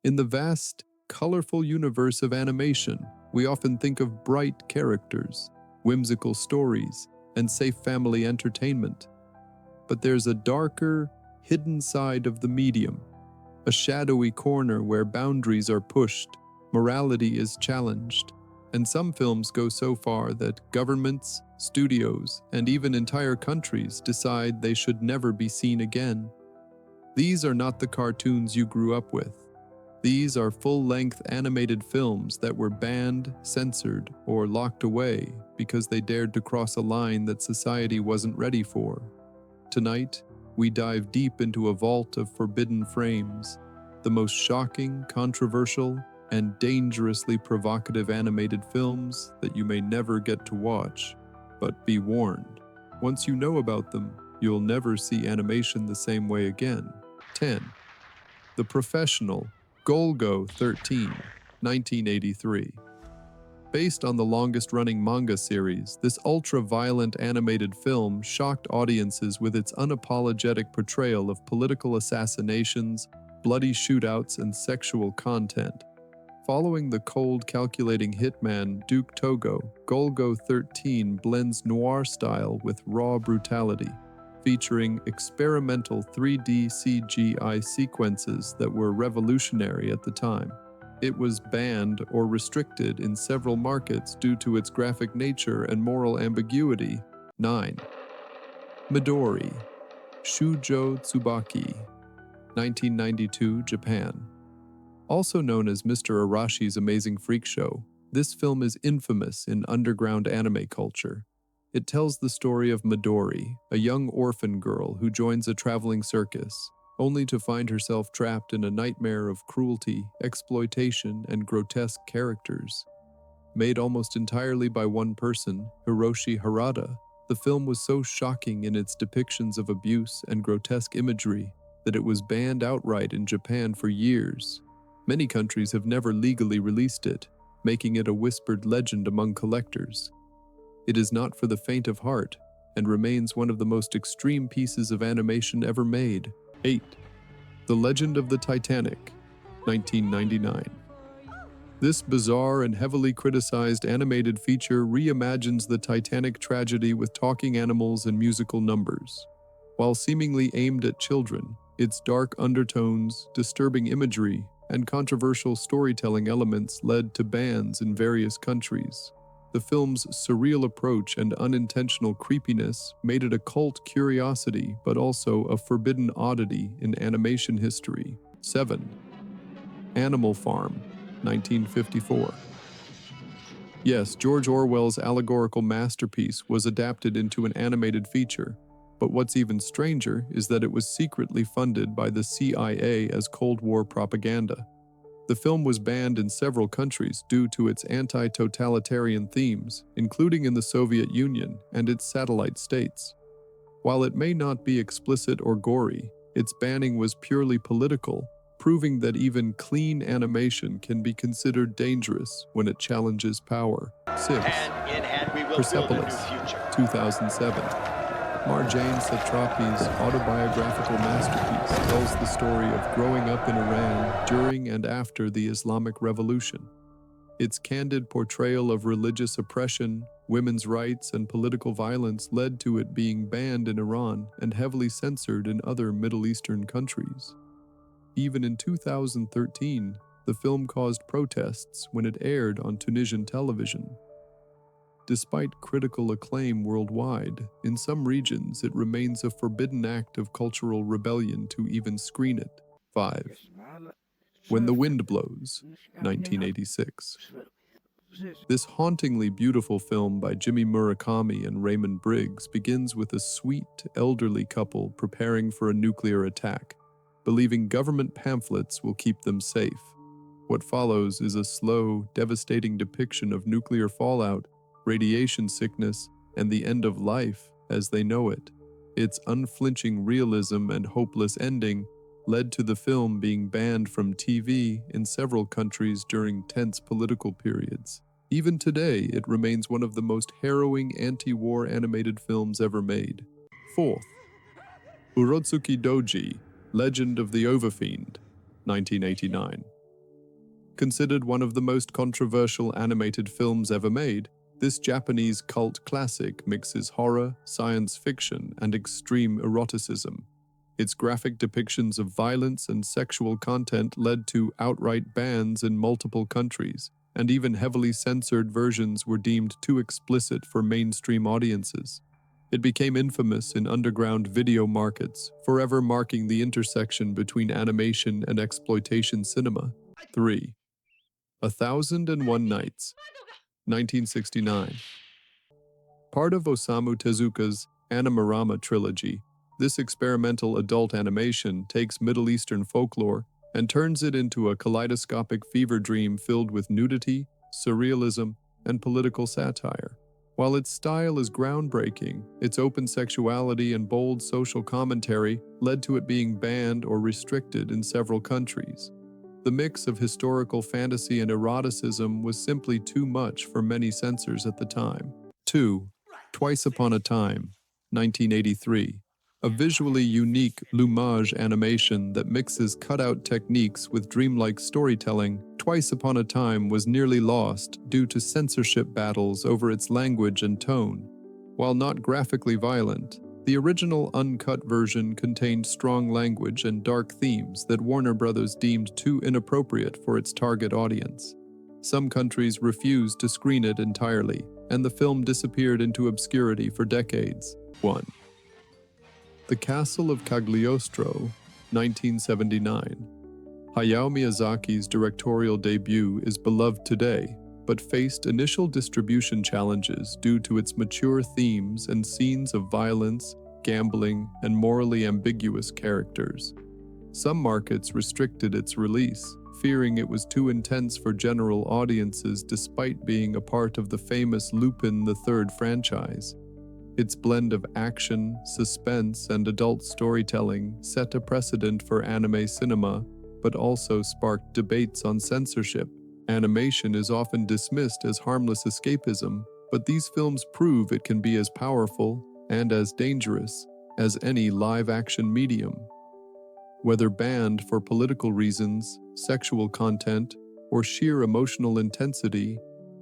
In the vast, colorful universe of animation, we often think of bright characters, whimsical stories, and safe family entertainment. But there's a darker, hidden side of the medium, a shadowy corner where boundaries are pushed, morality is challenged, and some films go so far that governments, studios, and even entire countries decide they should never be seen again. These are not the cartoons you grew up with. These are full-length animated films that were banned, censored, or locked away because they dared to cross a line that society wasn't ready for. Tonight, we dive deep into a vault of forbidden frames, the most shocking, controversial, and dangerously provocative animated films that you may never get to watch. But be warned, once you know about them, you'll never see animation the same way again. 10. The Professional, Golgo 13, 1983. Based on the longest-running manga series, this ultra-violent animated film shocked audiences with its unapologetic portrayal of political assassinations, bloody shootouts, and sexual content. Following the cold, calculating hitman Duke Togo, Golgo 13 blends noir style with raw brutality, featuring experimental 3D CGI sequences that were revolutionary at the time. It was banned or restricted in several markets due to its graphic nature and moral ambiguity. 9. Midori, Shoujo Tsubaki, 1992, Japan. Also known as Mr. Arashi's Amazing Freak Show, this film is infamous in underground anime culture. It tells the story of Midori, a young orphan girl who joins a traveling circus, only to find herself trapped in a nightmare of cruelty, exploitation, and grotesque characters. Made almost entirely by one person, Hiroshi Harada, the film was so shocking in its depictions of abuse and grotesque imagery that it was banned outright in Japan for years. Many countries have never legally released it, making it a whispered legend among collectors. It is not for the faint of heart, and remains one of the most extreme pieces of animation ever made. 8. The Legend of the Titanic, 1999. This bizarre and heavily criticized animated feature reimagines the Titanic tragedy with talking animals and musical numbers. While seemingly aimed at children, its dark undertones, disturbing imagery, and controversial storytelling elements led to bans in various countries. The film's surreal approach and unintentional creepiness made it a cult curiosity, but also a forbidden oddity in animation history. 7. Animal Farm, 1954. Yes, George Orwell's allegorical masterpiece was adapted into an animated feature, but what's even stranger is that it was secretly funded by the CIA as Cold War propaganda. The film was banned in several countries due to its anti-totalitarian themes, including in the Soviet Union and its satellite states. While it may not be explicit or gory, its banning was purely political, proving that even clean animation can be considered dangerous when it challenges power. 6. Persepolis, 2007. Marjane Satrapi's autobiographical masterpiece tells the story of growing up in Iran during and after the Islamic Revolution. Its candid portrayal of religious oppression, women's rights, and political violence led to it being banned in Iran and heavily censored in other Middle Eastern countries. Even in 2013, the film caused protests when it aired on Tunisian television. Despite critical acclaim worldwide, in some regions it remains a forbidden act of cultural rebellion to even screen it. 5. When the Wind Blows, 1986. This hauntingly beautiful film by Jimmy Murakami and Raymond Briggs begins with a sweet, elderly couple preparing for a nuclear attack, believing government pamphlets will keep them safe. What follows is a slow, devastating depiction of nuclear fallout, radiation sickness, and the end of life as they know it. Its unflinching realism and hopeless ending led to the film being banned from TV in several countries during tense political periods. Even today, it remains one of the most harrowing anti-war animated films ever made. 4. Urotsukidōji, Legend of the Overfiend, 1989. Considered one of the most controversial animated films ever made, this Japanese cult classic mixes horror, science fiction, and extreme eroticism. Its graphic depictions of violence and sexual content led to outright bans in multiple countries, and even heavily censored versions were deemed too explicit for mainstream audiences. It became infamous in underground video markets, forever marking the intersection between animation and exploitation cinema. 3. 1001 Nights, 1969. Part of Osamu Tezuka's Animorama trilogy, this experimental adult animation takes Middle Eastern folklore and turns it into a kaleidoscopic fever dream filled with nudity, surrealism, and political satire. While its style is groundbreaking, its open sexuality and bold social commentary led to it being banned or restricted in several countries. The mix of historical fantasy and eroticism was simply too much for many censors at the time. 2. Twice Upon a Time, 1983. A visually unique Lumage animation that mixes cutout techniques with dreamlike storytelling, Twice Upon a Time was nearly lost due to censorship battles over its language and tone. While not graphically violent, the original uncut version contained strong language and dark themes that Warner Bros. Deemed too inappropriate for its target audience. Some countries refused to screen it entirely, and the film disappeared into obscurity for decades. 1. The Castle of Cagliostro, 1979. Hayao Miyazaki's directorial debut is beloved today, but faced initial distribution challenges due to its mature themes and scenes of violence, gambling, and morally ambiguous characters. Some markets restricted its release, fearing it was too intense for general audiences despite being a part of the famous Lupin III franchise. Its blend of action, suspense, and adult storytelling set a precedent for anime cinema, but also sparked debates on censorship. Animation is often dismissed as harmless escapism, but these films prove it can be as powerful and as dangerous as any live-action medium. Whether banned for political reasons, sexual content, or sheer emotional intensity,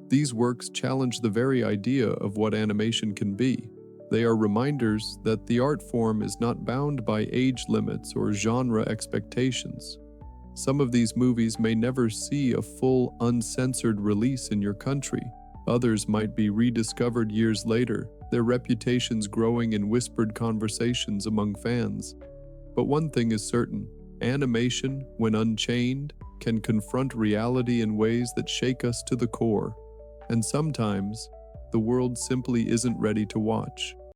these works challenge the very idea of what animation can be. They are reminders that the art form is not bound by age limits or genre expectations. Some of these movies may never see a full, uncensored release in your country. Others might be rediscovered years later, their reputations growing in whispered conversations among fans. But one thing is certain, animation, when unchained, can confront reality in ways that shake us to the core. And sometimes, the world simply isn't ready to watch.